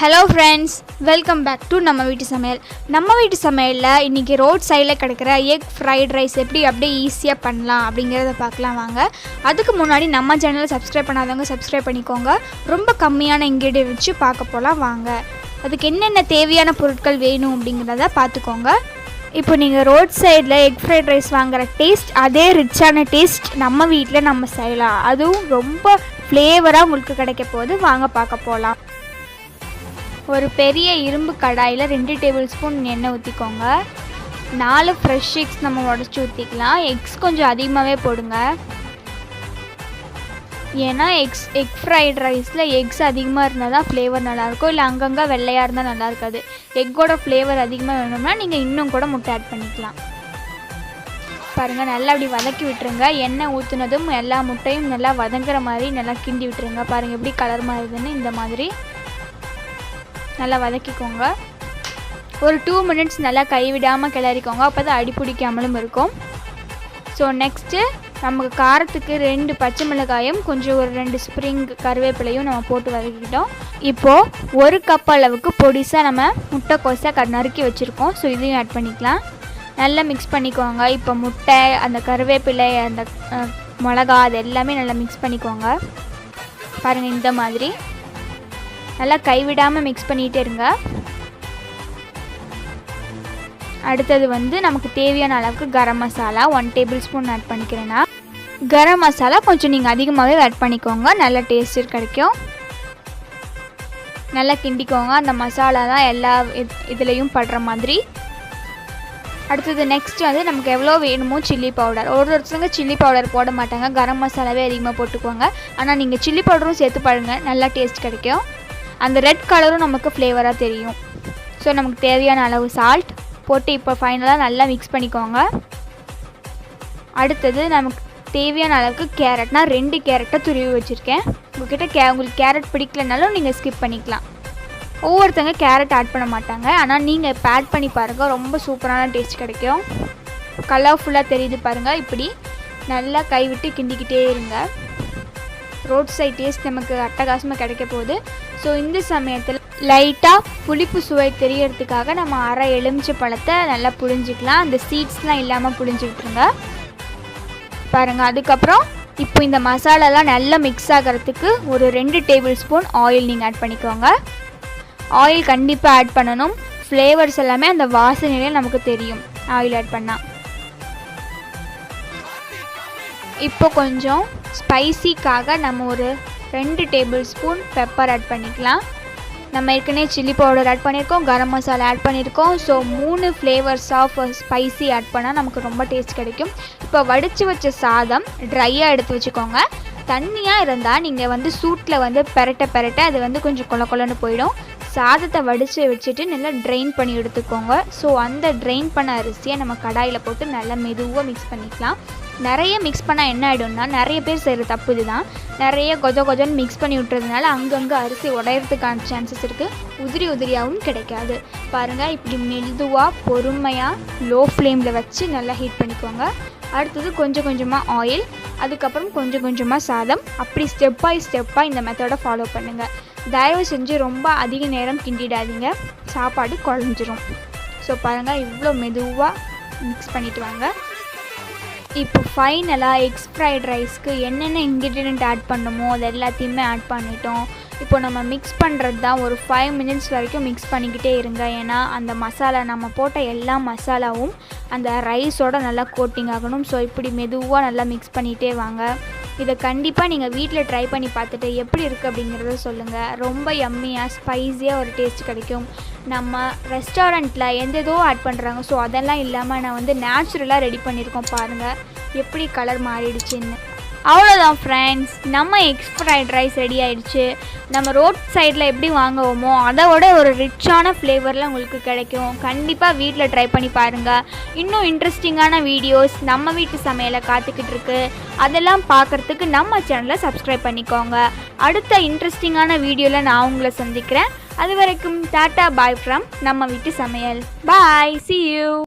Hello friends, welcome back to நம்ம வீட்டு சமையல். நம்ம வீட்டு சமையலில் இன்றைக்கி ரோட் சைடில் கிடைக்கிற எக் ஃப்ரைட் ரைஸ் எப்படி அப்படியே ஈஸியாக பண்ணலாம் அப்படிங்கிறத பார்க்கலாம் வாங்க. அதுக்கு முன்னாடி நம்ம சேனலை சப்ஸ்கிரைப் பண்ணாதவங்க சப்ஸ்கிரைப் பண்ணிக்கோங்க. ரொம்ப கம்மியான இன்க்ரீடியன்ட் வச்சு பார்க்க போகலாம் வாங்க. அதுக்கு என்னென்ன தேவையான பொருட்கள் வேணும் அப்படிங்கிறத பார்த்துக்கோங்க. இப்போ நீங்கள் ரோட் சைடில் எக் ஃப்ரைட் ரைஸ் வாங்குகிற டேஸ்ட் அதே ரிச்சான டேஸ்ட் நம்ம வீட்டில் நம்ம செய்யலாம். அதுவும் ரொம்ப ஃப்ளேவராக உங்களுக்கு கிடைக்க போது வாங்க பார்க்க போகலாம். ஒரு பெரிய இரும்பு கடாயில் 2 டேபிள் ஸ்பூன் எண்ணெய் ஊற்றிக்கோங்க. 4 ஃப்ரெஷ் எக்ஸ் நம்ம உடச்சி ஊற்றிக்கலாம். எக்ஸ் கொஞ்சம் அதிகமாகவே போடுங்க, ஏன்னா எக் ஃப்ரைட் ரைஸில் எக்ஸ் அதிகமாக இருந்தால் தான் ஃப்ளேவர் நல்லாயிருக்கும். இல்லை அங்கங்கே வெள்ளையாக இருந்தால் நல்லா இருக்காது. எக்கோட ஃப்ளேவர் அதிகமாக வேணும்னா நீங்கள் இன்னும் கூட முட்டை ஆட் பண்ணிக்கலாம். பாருங்கள், நல்லா அப்படி வதக்கி விட்டுருங்க. எண்ணெய் ஊற்றுனதும் எல்லா முட்டையும் நல்லா வதங்குற மாதிரி நல்லா கிண்டி விட்டுருங்க. பாருங்கள் எப்படி கலர் மாறுதுன்னு. இந்த மாதிரி நல்லா வதக்கிக்கோங்க. ஒரு 2 மினிட்ஸ் நல்லா கைவிடாமல் கிளறிக்கோங்க, அப்போ தான் அடி பிடிக்காமலும் இருக்கும். ஸோ நெக்ஸ்ட்டு நமக்கு காரத்துக்கு 2 பச்சை மிளகாயும் கொஞ்சம் ஒரு 2 ஸ்ப்ரிங் கருவேப்பிலையும் நம்ம போட்டு வதக்கிக்கிட்டோம். இப்போது 1 கப் அளவுக்கு பொடிசாக நம்ம முட்டைக்கோஸை நறுக்கி வச்சுருக்கோம். ஸோ இதையும் ஆட் பண்ணிக்கலாம். நல்லா மிக்ஸ் பண்ணிக்கோங்க. இப்போ முட்டை, அந்த கருவேப்பிலை, அந்த மிளகா, அது எல்லாமே நல்லா மிக்ஸ் பண்ணிக்கோங்க. பாருங்கள், இந்த மாதிரி நல்லா கைவிடாமல் மிக்ஸ் பண்ணிகிட்டே இருங்க. அடுத்தது நமக்கு தேவையான அளவுக்கு garam masala 1 table spoon add பண்ணிக்கிறேன்னா. Garam masala கொஞ்சம் நீங்கள் அதிகமாகவே ஆட் பண்ணிக்கோங்க, நல்ல டேஸ்ட் கிடைக்கும். நல்லா கிண்டிக்கோங்க, அந்த மசாலா தான் எல்லா இதுலேயும் படுற மாதிரி. அடுத்தது நெக்ஸ்ட் நமக்கு எவ்வளோ வேணுமோ சில்லி பவுடர். ஒருத்தவங்க சில்லி பவுடர் போட மாட்டாங்க, கரம் மசாலாவே அதிகமாக போட்டுக்கோங்க. ஆனால் நீங்கள் சில்லி பவுடரும் சேர்த்து பாருங்க, நல்லா டேஸ்ட் கிடைக்கும். அந்த ரெட் கலரும் நமக்கு ஃப்ளேவராக தெரியும். ஸோ நமக்கு தேவையான அளவு சால்ட் போட்டு இப்போ ஃபைனலாக நல்லா மிக்ஸ் பண்ணிக்கோங்க. அடுத்தது நமக்கு தேவையான அளவுக்கு கேரட். நான் 2 கேரட்டை துருவி வச்சுருக்கேன். உங்கள்கிட்ட உங்களுக்கு கேரட் பிடிக்கலனாலும் நீங்கள் ஸ்கிப் பண்ணிக்கலாம். ஒவ்வொருத்தங்க கேரட் ஆட் பண்ண மாட்டாங்க, ஆனால் நீங்கள் இப்போ ஆட் பண்ணி பாருங்கள், ரொம்ப சூப்பரான டேஸ்ட் கிடைக்கும். கலர்ஃபுல்லாக தெரியுது பாருங்கள். இப்படி நல்லா கைவிட்டு கிண்டிக்கிட்டே இருங்க. ரோட் சைட் டேஸ்ட் நமக்கு அட்டகாசமாக கிடைக்க போகுது. ஸோ இந்த சமயத்தில் லைட்டாக புளிப்பு சுவை தெரியறதுக்காக நம்ம அரை எலுமிச்சை பழத்தை நல்லா புழிஞ்சிக்கலாம். அந்த சீட்ஸ்லாம் இல்லாமல் புழிஞ்சு விட்டுருங்க. பாருங்கள், அதுக்கப்புறம் இப்போ இந்த மசாலாலாம் நல்லா மிக்ஸ் ஆகிறதுக்கு ஒரு 2 டேபிள் ஸ்பூன் ஆயில் நீங்கள் ஆட் பண்ணிக்கோங்க. ஆயில் கண்டிப்பாக ஆட் பண்ணணும். ஃப்ளேவர்ஸ் எல்லாமே அந்த வாசனையிலே நமக்கு தெரியும் ஆயில் ஆட் பண்ணால். இப்போ கொஞ்சம் ஸ்பைசிக்காக நம்ம ஒரு 2 டேபிள் ஸ்பூன் பெப்பர் ஆட் பண்ணிக்கலாம். நம்ம ஏற்கனவே சில்லி பவுடர் ஆட் பண்ணியிருக்கோம், கரம் மசாலா ஆட் பண்ணியிருக்கோம். So 3 flavours of spicy add பண்ணால் நமக்கு ரொம்ப டேஸ்ட் கிடைக்கும். இப்போ வடித்து வச்ச சாதம் ட்ரையாக எடுத்து வச்சுக்கோங்க. தண்ணியாக இருந்தால் நீங்கள் சூட்டில் பெரட்ட அது கொஞ்சம் கொல கொலன்னு போயிடும். சாதத்தை வடித்து வச்சுட்டு நல்லா ட்ரெயின் பண்ணி எடுத்துக்கோங்க. ஸோ அந்த ட்ரெயின் பண்ண அரிசியை நம்ம கடாயில் போட்டு நல்லா மெதுவாக மிக்ஸ் பண்ணிக்கலாம். நிறைய மிக்ஸ் பண்ணால் என்ன ஆகிடும்னா, நிறைய பேர் செய்கிற தப்பு இதுதான், நிறைய கொஜன்னு மிக்ஸ் பண்ணி விட்டுறதுனால அங்கங்கே அரிசி உடையிறதுக்கான சான்சஸ் இருக்குது. உதிரியாகவும் கிடைக்காது. பாருங்கள், இப்படி மெதுவாக பொறுமையாக லோ ஃப்ளேமில் வச்சு நல்லா ஹீட் பண்ணிக்கோங்க. அடுத்தது கொஞ்சம் கொஞ்சமாக ஆயில், அதுக்கப்புறம் கொஞ்சம் கொஞ்சமாக சாதம். அப்படி ஸ்டெப்பாக இந்த மெத்தடை ஃபாலோ பண்ணுங்கள். தயவு செஞ்சு ரொம்ப அதிக நேரம் கிண்டிடாதீங்க, சாப்பாடு குழஞ்சிரும். ஸோ பாருங்கள், இவ்வளோ மெதுவாக மிக்ஸ் பண்ணிவிட்டு வாங்க. இப்போ ஃபைனலாக எக்ஸ் ஃப்ரைட் ரைஸ்க்கு என்னென்ன இன்க்ரீடியண்ட் ஆட் பண்ணணுமோ அது எல்லாத்தையுமே ஆட் பண்ணிட்டோம். இப்போ நம்ம மிக்ஸ் பண்ணுறது தான். ஒரு 5 மினிட்ஸ் வரைக்கும் மிக்ஸ் பண்ணிக்கிட்டே இருங்க. ஏன்னா அந்த மசாலா, நம்ம போட்ட எல்லா மசாலாவும் அந்த ரைஸோட நல்லா கோட்டிங் ஆகணும். ஸோ இப்படி மெதுவாக நல்லா மிக்ஸ் பண்ணிகிட்டே வாங்க. இதை கண்டிப்பாக நீங்கள் வீட்டில் ட்ரை பண்ணி பார்த்துட்டு எப்படி இருக்குது அப்படிங்கிறத சொல்லுங்கள். ரொம்ப யம்மியாக ஸ்பைஸியாக ஒரு டேஸ்ட் கிடைக்கும். நம்ம ரெஸ்டாரண்ட்டில் எந்தேதோ ஆட் பண்ணுறாங்க, ஸோ அதெல்லாம் இல்லாமல் நான் நேச்சுரலாக ரெடி பண்ணியிருக்கோம். பாருங்கள் எப்படி கலர் மாறிடுச்சுன்னு. அவ்வளோதான் ஃப்ரெண்ட்ஸ், நம்ம எக் ஃப்ரைட் ரைஸ் ரெடி ஆகிடுச்சு. நம்ம ரோட் சைடில் எப்படி வாங்குவோமோ அதோட ஒரு ரிச்சான ஃப்ளேவரில் உங்களுக்கு கிடைக்கும். கண்டிப்பாக வீட்டில் ட்ரை பண்ணி பாருங்கள். இன்னும் இன்ட்ரெஸ்டிங்கான வீடியோஸ் நம்ம வீட்டு சமையலை காத்துக்கிட்டு இருக்கு. அதெல்லாம் பார்க்குறதுக்கு நம்ம சேனலை சப்ஸ்கிரைப் பண்ணிக்கோங்க. அடுத்த இன்ட்ரெஸ்டிங்கான வீடியோவில் நான் உங்களை சந்திக்கிறேன். அது வரைக்கும் டாட்டா பாய் ஃப்ரம் நம்ம வீட்டு சமையல். பாய், see you.